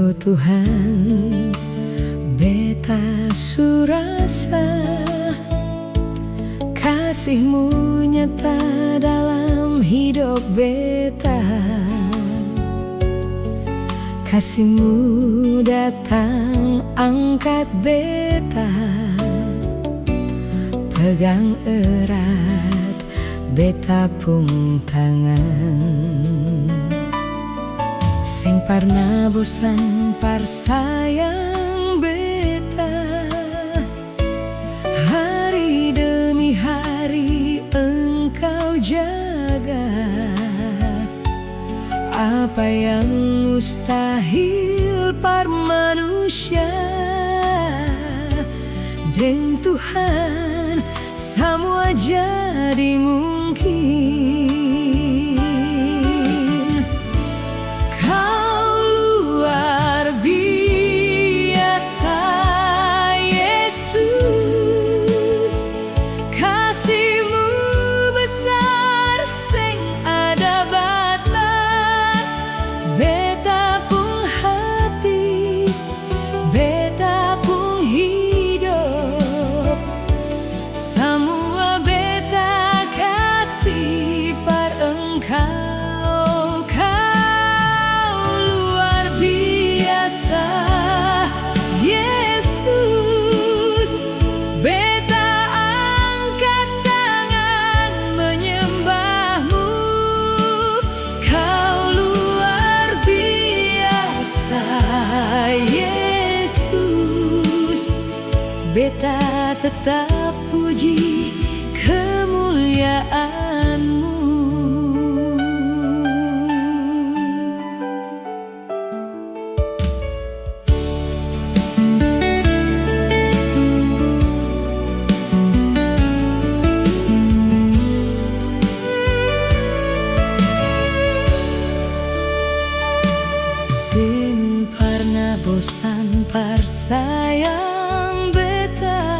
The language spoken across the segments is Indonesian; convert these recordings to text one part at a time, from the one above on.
Oh Tuhan, beta surasa kasih-Mu nyata dalam hidup beta. Kasih-Mu datang angkat beta, pegang erat beta pung tangan. Sing parna bosan par sayang beta, hari demi hari Engkau jaga. Apa yang mustahil par manusia, dengan Tuhan semua jadi mungkin. Kau luar biasa Yesus, kasih-Mu besar sing ada batas. Beta pung hati, beta pung hidup, semua beta kasih par Engkau. Kau luar biasa Yesus, beta angkat tangan menyembah-Mu. Kau luar biasa Yesus, beta tetap puji kemuliaan-Mu. Sing parna bosan par sayang beta,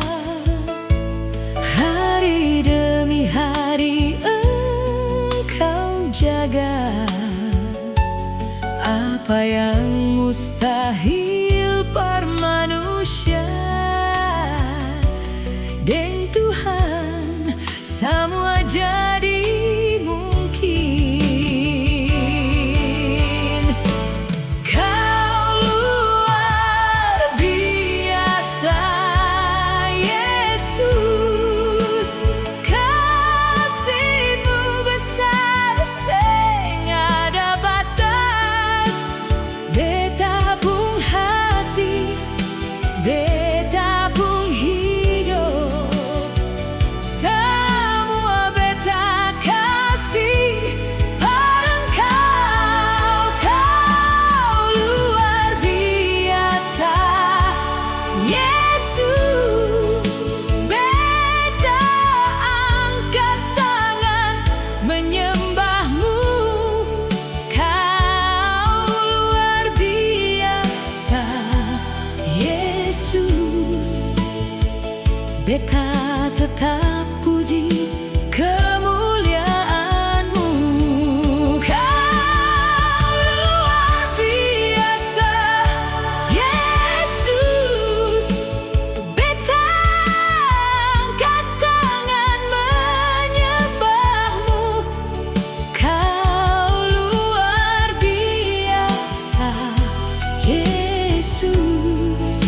hari demi hari Engkau jaga. Apa yang mustahil par manusia, dengan Tuhan semua jadi mungkin. Kau luar biasa Yesus, kasih-Mu besar sing ada batas. Beta pung hati, beta pung hidup, semua beta kasih par Engkau. Kau luar biasa Yesus, beta angkat tangan menyembah-Mu. Kau luar biasa Yesus, beta tetap puji kemuliaan-Mu. Kau luar biasa Yesus, beta angkat tangan menyembah-Mu. Kau luar biasa Yesus,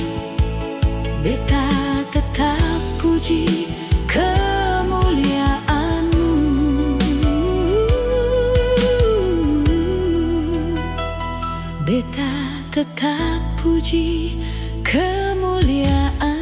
beta tetap puji kemuliaan-Mu. Beta tetap puji kemuliaan-Mu.